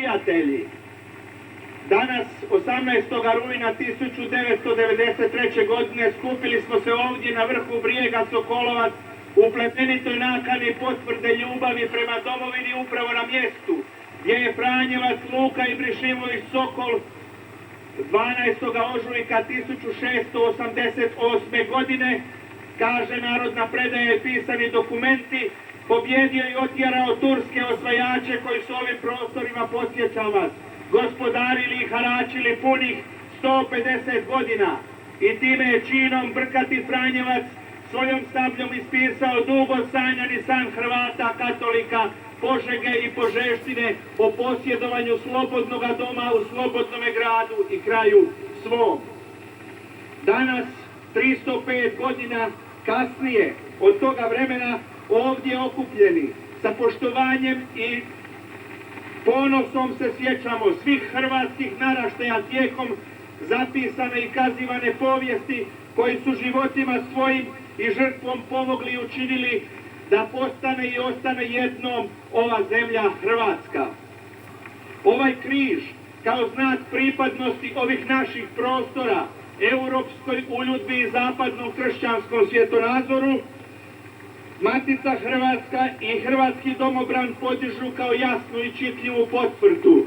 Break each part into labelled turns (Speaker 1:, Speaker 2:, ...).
Speaker 1: prijatelji, danas 18. rujna 1993. godine skupili smo se ovdje na vrhu brijega Sokolovac u plemenitoj nakani potvrde ljubavi prema domovini upravo na mjestu gdje je Franjevac Luka Ibrešimović Sokol 12. ožujka 1688. godine, kaže narodna predaja i pisani dokumenti, pobjedio i otjerao turske osvajače koji su ovim prostorima, podsjećam vas, gospodarili i haračili punih 150 godina i time je činom Brkati Franjevac svojom sabljom ispisao dugo sanjani san Hrvata, katolika, Požege i Požeštine o posjedovanju slobodnog doma u slobodnome gradu i kraju svom. Danas, 305 godina kasnije od toga vremena, ovdje okupljeni sa poštovanjem i ponosom se sjećamo svih hrvatskih naraštaja tijekom zapisane i kazivane povijesti koji su životima svojim i žrtvom pomogli i učinili da postane i ostane jednom ova zemlja Hrvatska. Ovaj križ kao znak pripadnosti ovih naših prostora europskoj uljudbi i zapadnom kršćanskom svjetonazoru, Matica Hrvatska i Hrvatski domobran podižu kao jasnu i čitljivu potvrdu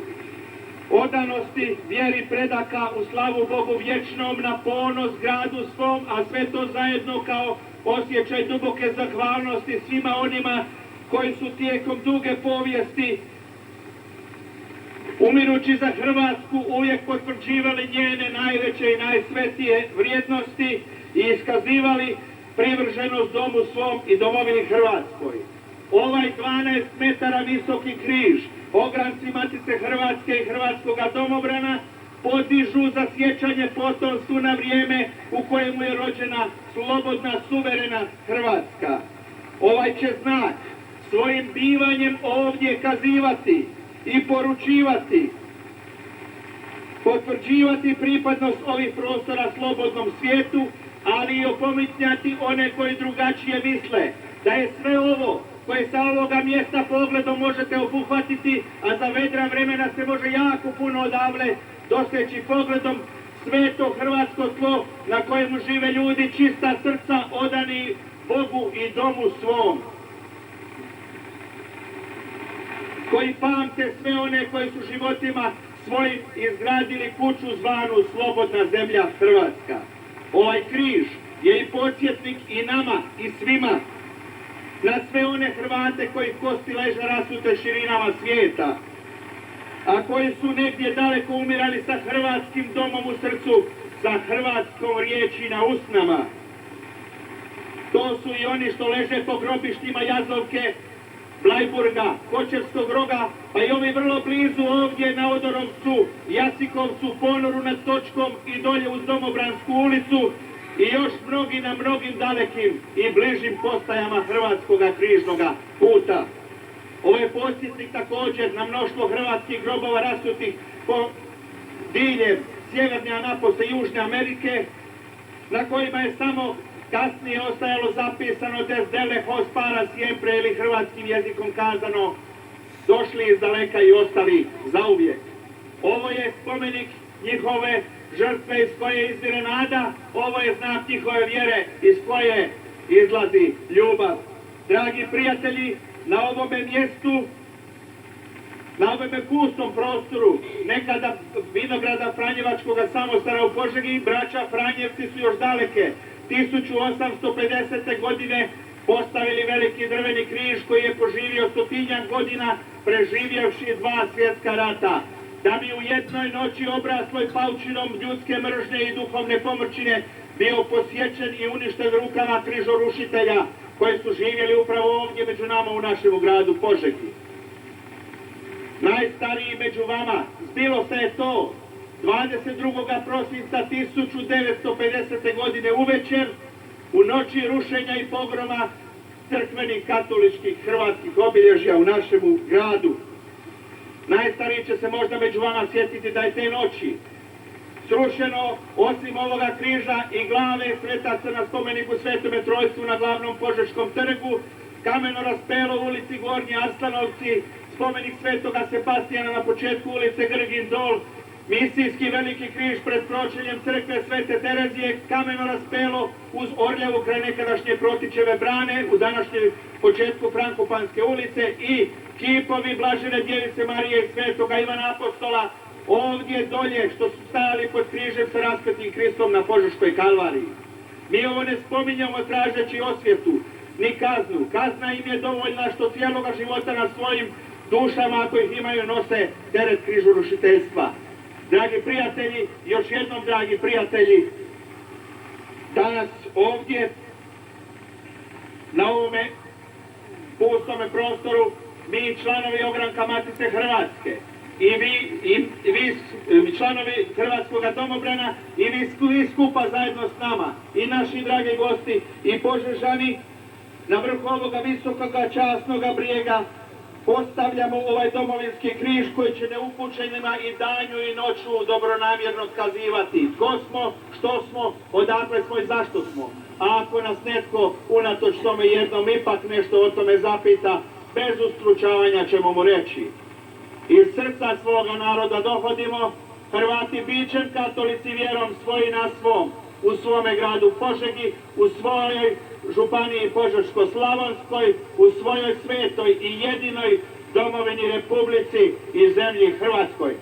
Speaker 1: odanosti, vjeri predaka u slavu Bogu vječnom, na ponos gradu svom, a sve to zajedno kao osjećaj duboke zahvalnosti svima onima koji su tijekom duge povijesti, umirući za Hrvatsku, uvijek potvrđivali njene najveće i najsvetije vrijednosti i iskazivali privrženost domu svom i domovini Hrvatskoj. Ovaj 12 metara visoki križ, ogranci Matice Hrvatske i Hrvatskoga domobrana, podižu za sjećanje potomstvu na vrijeme u kojemu je rođena slobodna, suverena Hrvatska. Ovaj će znak svojim bivanjem ovdje kazivati i poručivati, potvrđivati pripadnost ovih prostora slobodnom svijetu, ali i opominjati one koji drugačije misle, da je sve ovo koje sa ovoga mjesta pogledom možete obuhvatiti, a za vedra vremena se može jako puno odavle doseći pogledom, sveto hrvatsko tlo na kojemu žive ljudi čista srca, odani Bogu i domu svom, koji pamte sve one koji su životima svojim izgradili kuću zvanu slobodna zemlja Hrvatska. Ovaj križ je i podsjetnik i nama i svima na sve one Hrvate koji kosti leže rasute širinama svijeta, a koji su negdje daleko umirali sa hrvatskim domom u srcu, sa hrvatskom riječi na usnama. To su i oni što leže po grobištima Jazovke, Blajburga, Kočevskog Roga, pa i ovi vrlo blizu ovdje na Odorovcu, Jasikovcu, Ponoru nad Točkom i dolje uz Domobransku ulicu i još mnogi na mnogim dalekim i bližim postajama Hrvatskoga križnoga puta. Ovo je podsjetnik također na mnoštvo hrvatskih grobova rasutih po diljem Sjeverne, a napose Južne Amerike, na kojima je samo kasnije ostajalo zapisano des dele hos para siempre, ili hrvatskim jezikom kazano, došli iz daleka i ostali zauvijek. Ovo je spomenik njihove žrtve iz koje izvire nada, ovo je znak njihove vjere iz koje izlazi ljubav. Dragi prijatelji, na ovome mjestu, na ovome pustom prostoru nekada vinograda Franjevačkoga samostana u Požegi, braća Franjevci su još daleke 1850. godine postavili veliki drveni križ koji je poživio 100 godina, preživjevši 2 svjetska rata, da bi u jednoj noći obrasloj paučinom ljudske mržnje i duhovne pomrčine bio posjećen i uništen rukama križorušitelja koji su živjeli upravo ovdje među nama u našem gradu Požegi. Najstariji među vama zbilo se je to 22. prosinca 1950. godine uvečer, u noći rušenja i pogroma crkvenih katoličkih hrvatskih obilježja u našemu gradu. Najstariji će se možda među vama sjetiti da je te noći srušeno, osim ovoga križa, i glave svetaca na spomeniku Svetome Trojstvu na glavnom Požeškom trgu, kameno raspelo u ulici Gornji Arslanovci, spomenik svetoga Sebastijana na početku ulice Grgin Dol, misijski veliki križ pred pročeljem crkve Svete Terezije, kameno raspelo uz Orljavu kraj nekadašnje Protićeve brane u današnjem početku Frankopanske ulice i kipovi Blažene Djevice Marije i Svetoga Ivana Apostola ovdje dolje što su stajali pod križem sa raspetim Hristom na Požeškoj kalvariji. Mi ovo ne spominjamo tražeći osvjetu, ni kaznu. Kazna im je dovoljna što cijeloga života na svojim dušama, ako ih imaju, nose teret križorušiteljstva. Dragi prijatelji, još jednom dragi prijatelji, danas ovdje na ovome pustome prostoru mi članovi ogranka Matice Hrvatske i vi članovi Hrvatskog domobrana i vi skupa zajedno s nama i naši dragi gosti i Požežani na vrhu ovoga visokoga časnoga brijega postavljamo ovaj domovinski križ koji će neupućenima i danju i noću dobronamjerno skazivati tko smo, što smo, odakle smo i zašto smo. A ako nas netko unatoč tome jednom ipak nešto o tome zapita, bez ustručavanja ćemo mu reći. Iz srca svoga naroda dohodimo, Hrvati bićem, katolici vjerom svoji na svom, u svome gradu Požegi, u svojoj županiji Požeško-slavonskoj, u svojoj svetoj i jedinoj domovini Republici i zemlji Hrvatskoj.